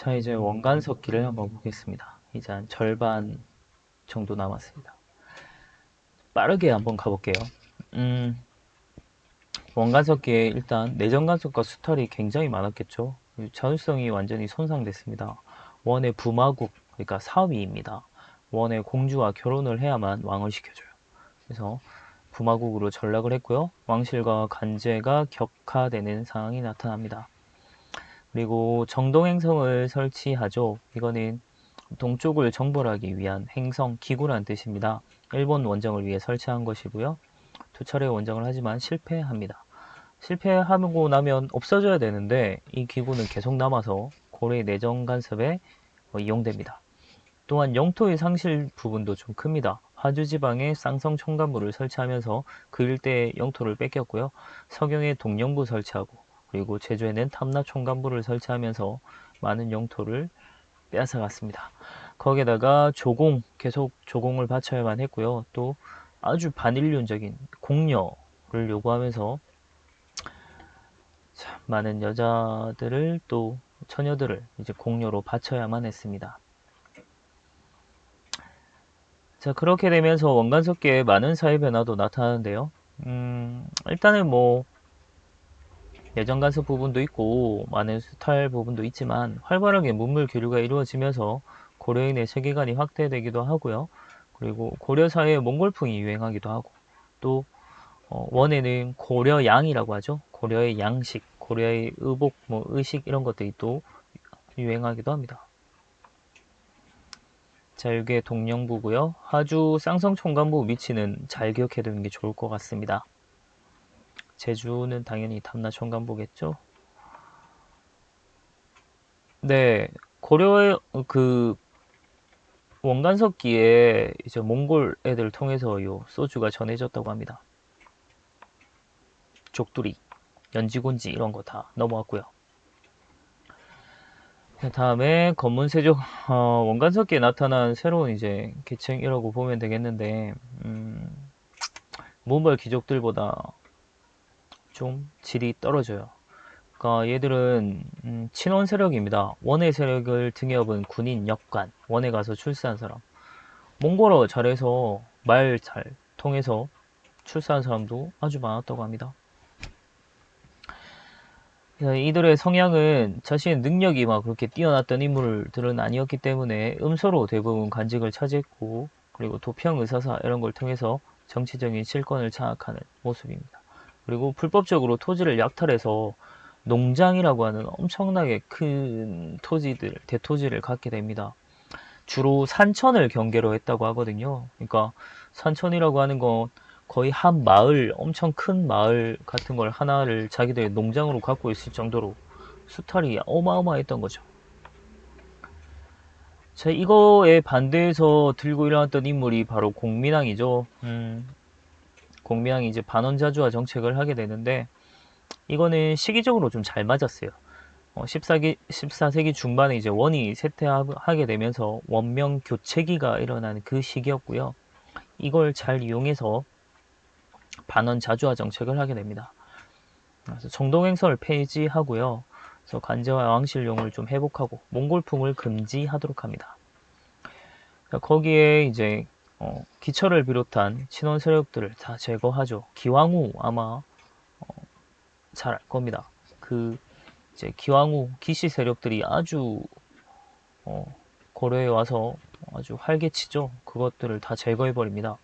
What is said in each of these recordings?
자, 이제 원간 섭기를 한번 보겠습니다. 이제 한 절반 정도 남았습니다. 빠르게 한번 가볼게요. 음, 원간 섭기에 일단 내전 간섭과 수탈이 굉장히 많았겠죠. 자율성이 완전히 손상됐습니다. 원의 부마국, 그러니까 사위입니다. 원의 공주와 결혼을 해야만 왕을 시켜줘요. 그래서 부마국으로 전락을 했고요. 왕실과 관제가 격화되는 상황이 나타납니다. 그리고 정동행성을 설치하죠. 이거는 동쪽을 정벌하기 위한 행성, 기구라는 뜻입니다. 일본 원정을 위해 설치한 것이고요. 두 차례 원정을 하지만 실패합니다. 실패하고 나면 없어져야 되는데 이 기구는 계속 남아서 고려의 내정 간섭에 이용됩니다. 또한 영토의 상실 부분도 좀 큽니다. 화주 지방에 쌍성 총관부를 설치하면서 그 일대의 영토를 뺏겼고요. 서경에 동령부 설치하고 그리고 제주에는 탐라 총관부를 설치하면서 많은 영토를 빼앗아갔습니다. 거기에다가 조공, 계속 조공을 바쳐야만 했고요. 또 아주 반인륜적인 공여를 요구하면서 많은 여자들을 또 처녀들을 이제 공여로 바쳐야만 했습니다. 자, 그렇게 되면서 원간섭계에 많은 사회 변화도 나타나는데요. 일단은 뭐 예전 간섭 부분도 있고 많은 수탈 부분도 있지만 활발하게 문물 교류가 이루어지면서 고려인의 세계관이 확대되기도 하고요. 그리고 고려 사회에 몽골풍이 유행하기도 하고 또 원에는 고려양이라고 하죠. 고려의 양식, 고려의 의복, 뭐 의식 이런 것들이 또 유행하기도 합니다. 자, 이게 동령부고요. 하주 쌍성총관부 위치는 잘 기억해 두는 게 좋을 것 같습니다. 제주는 당연히 탐라 총관부겠죠. 네, 고려의 그 원간석기에 이제 몽골 애들을 통해서 요 소주가 전해졌다고 합니다. 족두리, 연지곤지 이런 거 다 넘어왔고요. 다음에 검문세조 원간석기에 나타난 새로운 이제 계층이라고 보면 되겠는데 몽골 귀족들보다 좀 질이 떨어져요. 그러니까 얘들은 친원 세력입니다. 원의 세력을 등에 업은 군인, 역관, 원에 가서 출세한 사람. 몽골어 잘해서 말 잘 통해서 출세한 사람도 아주 많았다고 합니다. 이들의 성향은 자신의 능력이 막 그렇게 뛰어났던 인물들은 아니었기 때문에 음소로 대부분 관직을 차지했고 그리고 도평 의사사 이런 걸 통해서 정치적인 실권을 장악하는 모습입니다. 그리고 불법적으로 토지를 약탈해서 농장이라고 하는 엄청나게 큰 토지들, 대토지를 갖게 됩니다. 주로 산천을 경계로 했다고 하거든요. 그러니까 산천이라고 하는 건 거의 한 마을, 엄청 큰 마을 같은 걸 하나를 자기들의 농장으로 갖고 있을 정도로 수탈이 어마어마했던 거죠. 자, 이거에 반대해서 들고 일어났던 인물이 바로 공민왕이죠. 공민왕이 이제 반원자주화 정책을 하게 되는데 이거는 시기적으로 좀 잘 맞았어요. 14세기 중반에 이제 원이 쇠퇴하게 되면서 원명 교체기가 일어나는 그 시기였고요. 이걸 잘 이용해서 반원 자주화 정책을 하게 됩니다. 그래서 정동행서를 폐지하고요. 그래서 관제와 왕실용을 좀 회복하고 몽골풍을 금지하도록 합니다. 거기에 이제 기철을 비롯한 친원 세력들을 다 제거하죠. 기왕후 아마 잘 알 겁니다. 그 이제 기왕후 기시 세력들이 아주 고려에 와서 아주 활개치죠. 그것들을 다 제거해 버립니다.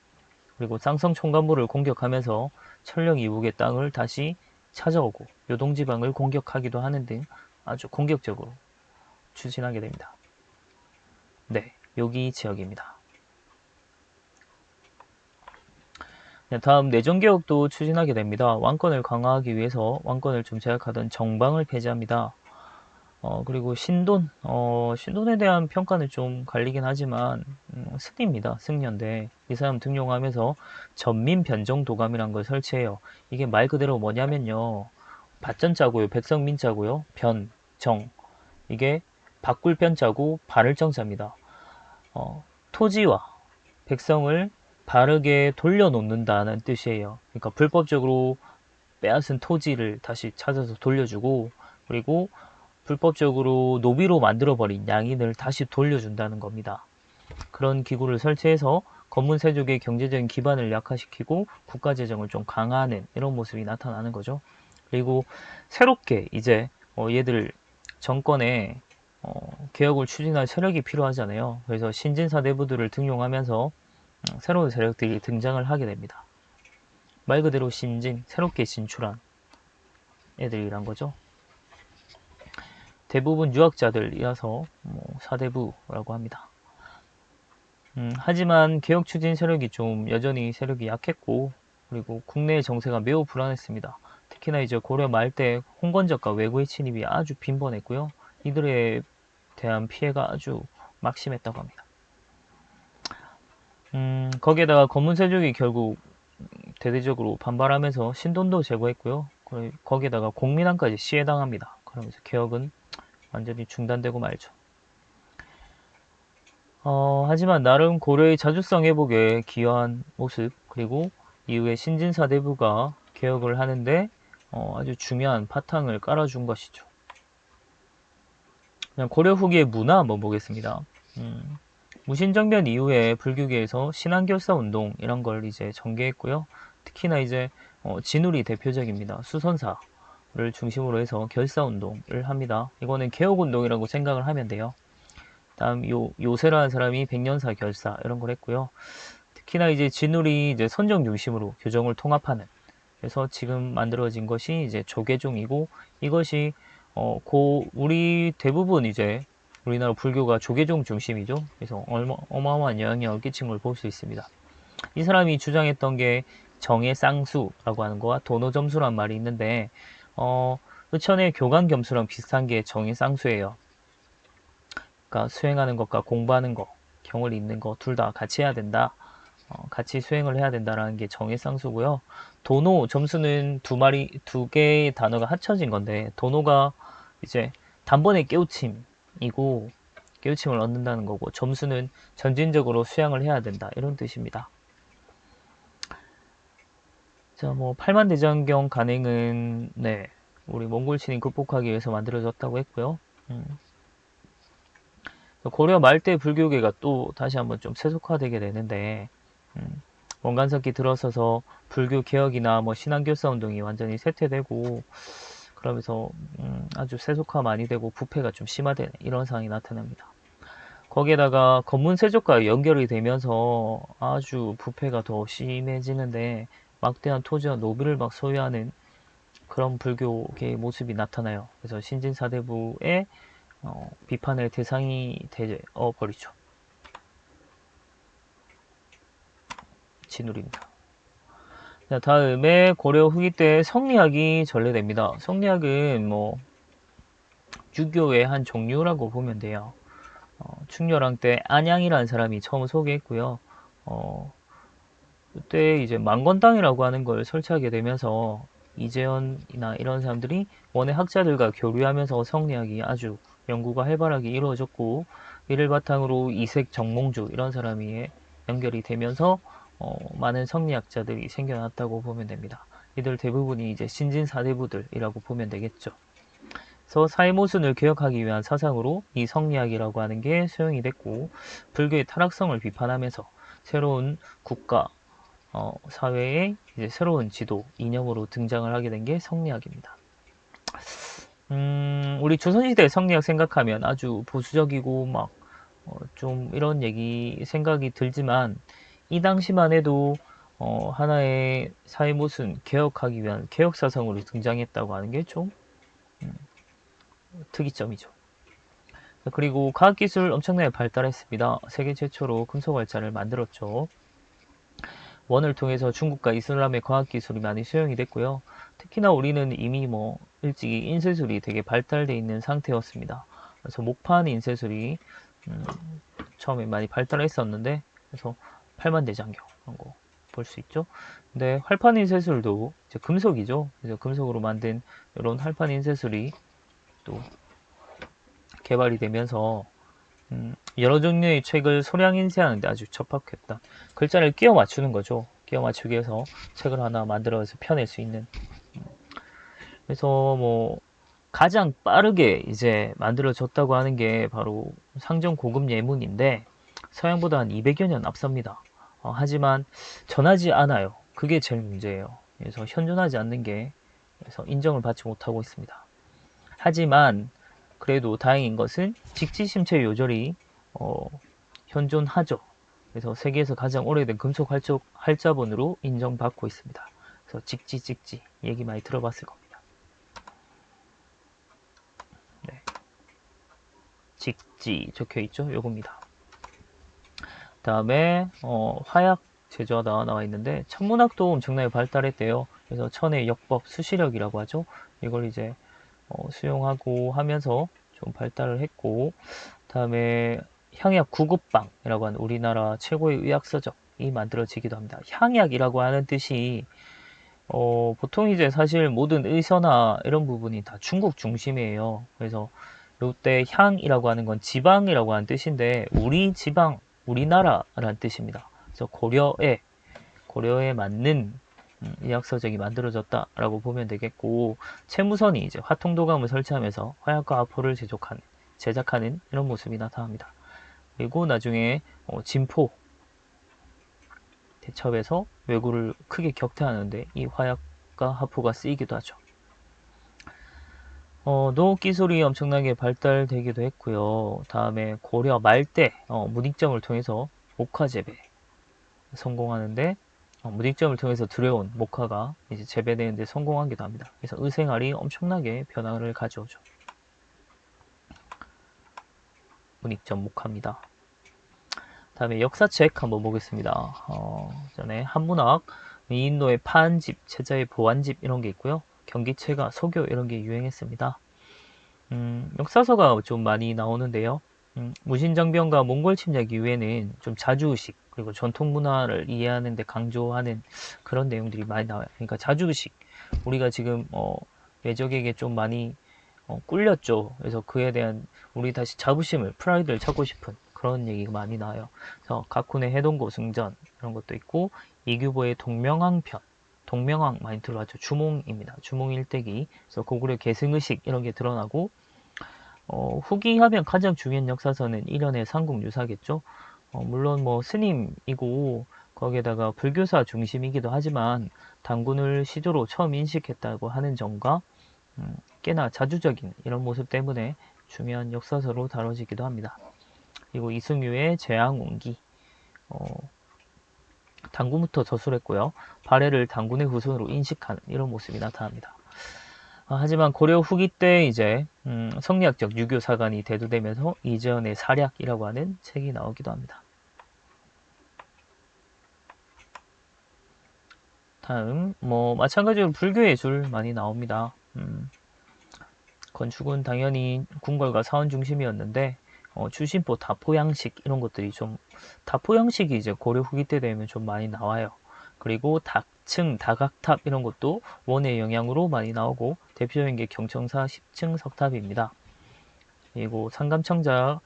그리고 쌍성 총관부를 공격하면서 천령 이북의 땅을 다시 찾아오고 요동지방을 공격하기도 하는 등 아주 공격적으로 추진하게 됩니다. 네, 여기 지역입니다. 네, 다음 내정개혁도 추진하게 됩니다. 왕권을 강화하기 위해서 왕권을 좀 제약하던 정방을 폐지합니다. 그리고 신돈, 신돈에 대한 평가는 좀 갈리긴 하지만, 승리입니다. 승려인데, 이 사람 등용하면서 전민변정도감이란 걸 설치해요. 이게 말 그대로 뭐냐면요. 밭전자고요, 백성민자고요, 변, 정. 이게 바꿀 변자고 바를 정자입니다. 토지와 백성을 바르게 돌려놓는다는 뜻이에요. 그러니까 불법적으로 빼앗은 토지를 다시 찾아서 돌려주고, 그리고 불법적으로 노비로 만들어버린 양인을 다시 돌려준다는 겁니다. 그런 기구를 설치해서 검문세족의 경제적인 기반을 약화시키고 국가 재정을 좀 강화하는 이런 모습이 나타나는 거죠. 그리고 새롭게 이제 얘들 정권에 개혁을 추진할 세력이 필요하잖아요. 그래서 신진사 내부들을 등용하면서 새로운 세력들이 등장을 하게 됩니다. 말 그대로 신진, 새롭게 진출한 애들이란 거죠. 대부분 유학자들이라서 사대부라고 합니다. 하지만 개혁 추진 세력이 좀 여전히 세력이 약했고, 그리고 국내 정세가 매우 불안했습니다. 특히나 이제 고려 말때 홍건적과 외구의 침입이 아주 빈번했고요. 이들에 대한 피해가 아주 막심했다고 합니다. 거기에다가 검문세족이 결국 대대적으로 반발하면서 신돈도 제거했고요. 거기에다가 공민왕까지 시해당합니다. 그러면서 개혁은 완전히 중단되고 말죠. 하지만 나름 고려의 자주성 회복에 기여한 모습, 그리고 이후에 신진사 내부가 개혁을 하는데 아주 중요한 바탕을 깔아준 것이죠. 그냥 고려 후기의 문화 한번 보겠습니다. 무신정변 이후에 불교계에서 신앙결사 운동 이런 걸 이제 전개했고요. 특히나 이제 진울이 대표적입니다. 수선사를 중심으로 해서 결사 운동을 합니다. 이거는 개혁 운동이라고 생각을 하면 돼요. 다음 요세라는 사람이 백년사 결사 이런 걸 했고요. 특히나 이제 진울이 이제 선정 중심으로 교정을 통합하는, 그래서 지금 만들어진 것이 이제 조계종이고, 이것이 우리 대부분 이제 우리나라 불교가 조계종 중심이죠. 그래서 어마어마한 영향력을 끼친 걸 볼 수 있습니다. 이 사람이 주장했던 게 정의 쌍수라고 하는 거와 도노점수란 말이 있는데, 의천의 교감 겸수랑 비슷한 게 정의 쌍수예요. 그러니까 수행하는 것과 공부하는 것, 경을 읽는 것 둘 다 같이 해야 된다. 같이 수행을 해야 된다라는 게 정의 쌍수고요. 도노 점수는 두 개의 단어가 합쳐진 건데, 도노가 이제 단번에 깨우침이고 깨우침을 얻는다는 거고, 점수는 점진적으로 수양을 해야 된다 이런 뜻입니다. 자, 팔만대장경 간행은 우리 몽골 신인 극복하기 위해서 만들어졌다고 했고요. 고려 말대 불교계가 또 다시 한번 좀 세속화되게 되는데, 원간석기 들어서서 불교 개혁이나 신앙결사 운동이 완전히 쇠퇴되고, 그러면서 아주 세속화 많이 되고 부패가 좀 심화되는 이런 상황이 나타납니다. 거기에다가 검문세족과 연결이 되면서 아주 부패가 더 심해지는데, 막대한 토지와 노비를 막 소유하는 그런 불교계의 모습이 나타나요. 그래서 신진사대부의 비판의 대상이 되어 버리죠. 진울입니다. 자, 다음에 고려 후기 때 성리학이 전래됩니다. 성리학은 유교의 한 종류라고 보면 돼요. 충렬왕 때 안양이라는 사람이 처음 소개했고요. 그때 이제 만건당이라고 하는 걸 설치하게 되면서 이재현이나 이런 사람들이 원의 학자들과 교류하면서 성리학이 아주 연구가 활발하게 이루어졌고, 이를 바탕으로 이색 정몽주 이런 사람이 연결이 되면서 많은 성리학자들이 생겨났다고 보면 됩니다. 이들 대부분이 이제 신진사대부들이라고 보면 되겠죠. 그래서 사회모순을 개혁하기 위한 사상으로 이 성리학이라고 하는 게 수용이 됐고, 불교의 타락성을 비판하면서 새로운 국가, 사회의 이제 새로운 지도, 이념으로 등장을 하게 된 게 성리학입니다. 우리 조선시대 성리학 생각하면 아주 보수적이고 좀 이런 생각이 들지만, 이 당시만 해도 하나의 사회 모순 개혁하기 위한 개혁 사상으로 등장했다고 하는 게 좀 특이점이죠. 그리고 과학기술 엄청나게 발달했습니다. 세계 최초로 금속활자를 만들었죠. 원을 통해서 중국과 이슬람의 과학기술이 많이 수용이 됐고요. 특히나 우리는 이미 일찍이 인쇄술이 되게 발달되어 있는 상태였습니다. 그래서 목판 인쇄술이 처음에 많이 발달했었는데, 그래서 팔만대장경 그런 거 볼 수 있죠. 근데 활판 인쇄술도 이제 금속이죠. 그래서 금속으로 만든 이런 활판 인쇄술이 또 개발이 되면서 여러 종류의 책을 소량 인쇄하는데 아주 적합했다. 글자를 끼워 맞추는 거죠. 끼워 맞추기 위해서 책을 하나 만들어서 펴낼 수 있는. 그래서 가장 빠르게 이제 만들어졌다고 하는 게 바로 상정 고급 예문인데 서양보다 한 200여 년 앞섭니다. 하지만 전하지 않아요. 그게 제일 문제예요. 그래서 현존하지 않는 게 그래서 인정을 받지 못하고 있습니다. 하지만 그래도 다행인 것은 직지심체 요절이 현존하죠. 그래서 세계에서 가장 오래된 금속 활자본으로 인정받고 있습니다. 그래서 직지 얘기 많이 들어봤을 겁니다. 네. 직지 적혀 있죠. 요겁니다. 다음에 화약 제조하다 나와 있는데 천문학도 엄청나게 발달했대요. 그래서 천의 역법 수시력이라고 하죠. 이걸 이제 수용하고 하면서 좀 발달을 했고, 다음에 향약 구급방이라고 하는 우리나라 최고의 의학 서적이 만들어지기도 합니다. 향약이라고 하는 뜻이 보통 이제 사실 모든 의서나 이런 부분이 다 중국 중심이에요. 그래서 이때 향이라고 하는 건 지방이라고 하는 뜻인데 우리 지방, 우리나라라는 뜻입니다. 그래서 고려에 맞는 의학서적이 만들어졌다라고 보면 되겠고, 채무선이 이제 화통도감을 설치하면서 화약과 화포를 제작하는 이런 모습이 나타납니다. 그리고 나중에 진포 대첩에서 왜구를 크게 격퇴하는데 이 화약과 화포가 쓰이기도 하죠. 농업 기술이 엄청나게 발달되기도 했고요. 다음에 고려 말때 문익점을 통해서 목화 재배 성공하는데 문익점을 통해서 들여온 목화가 이제 재배되는데 성공하기도 합니다. 그래서 의생활이 엄청나게 변화를 가져오죠. 문익점 목화입니다. 다음에 역사책 한번 보겠습니다. 전에 한문학, 미인노의 파한집, 제자의 보완집 이런 게 있고요. 경기체가 소교 이런 게 유행했습니다. 역사서가 좀 많이 나오는데요. 무신정변과 몽골 침략 이후에는 좀 자주의식 그리고 전통 문화를 이해하는 데 강조하는 그런 내용들이 많이 나와요. 그러니까 자주의식 우리가 지금 외적에게 좀 많이 꿀렸죠. 그래서 그에 대한 우리 다시 자부심을 프라이드를 찾고 싶은 그런 얘기가 많이 나와요. 그래서 가쿤의 해동고 승전 이런 것도 있고 이규보의 동명왕편 동명왕 많이 들어봤죠. 주몽입니다. 주몽 일대기 그래서 고구려 계승의식 이런 게 드러나고 후기 하면 가장 중요한 역사서는 일련의 삼국유사겠죠. 물론 뭐 스님이고 거기에다가 불교사 중심이기도 하지만 단군을 시조로 처음 인식했다고 하는 점과 꽤나 자주적인 이런 모습 때문에 중요한 역사서로 다뤄지기도 합니다. 그리고 이승유의 재앙운기 단군부터 저술했고요. 발해를 단군의 후손으로 인식하는 이런 모습이 나타납니다. 하지만 고려 후기 때 이제 성리학적 유교 사관이 대두되면서 이재현의 사략이라고 하는 책이 나오기도 합니다. 다음 뭐 마찬가지로 불교 예술 많이 나옵니다. 건축은 당연히 궁궐과 사원 중심이었는데 추신포 다포 양식 이런 것들이 좀 다포 양식이 이제 고려 후기 때 되면 좀 많이 나와요. 그리고 dak층, 다각탑 이런 것도 원의 영향으로 많이 나오고 대표적인 게 경청사 10층 석탑입니다. 그리고 상감청자가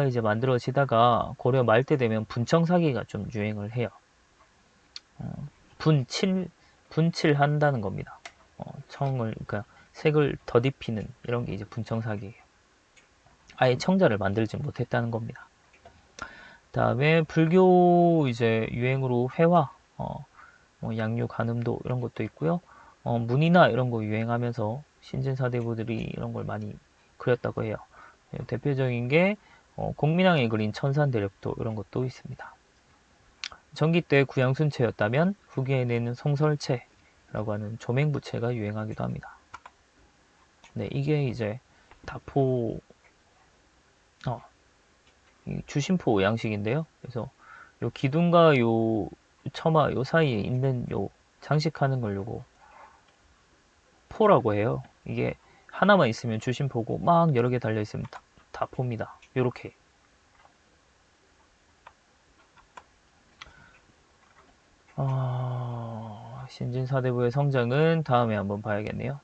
이제 만들어지다가 고려 말 때 되면 분청사기가 좀 유행을 해요. 분칠한다는 겁니다. 청을 그러니까 색을 덧입히는 이런 게 이제 분청사기예요. 아예 청자를 만들지 못했다는 겁니다. 다음에 불교 이제 유행으로 회화, 뭐 양유 간음도 이런 것도 있고요. 문이나 이런 거 유행하면서 신진사대부들이 이런 걸 많이 그렸다고 해요. 대표적인 게 공민왕이 그린 천산대력도 이런 것도 있습니다. 전기 때 구양순체였다면 후기에는 송설체라고 하는 조맹부체가 유행하기도 합니다. 네, 이게 이제 다포 주심포 양식인데요. 그래서 요 기둥과 요 처마 요 사이에 있는 요 장식하는 걸 요거 포라고 해요. 이게 하나만 있으면 주심포고 막 여러 개 달려 있으면 다 포입니다. 요렇게. 신진사대부의 성장은 다음에 한번 봐야겠네요.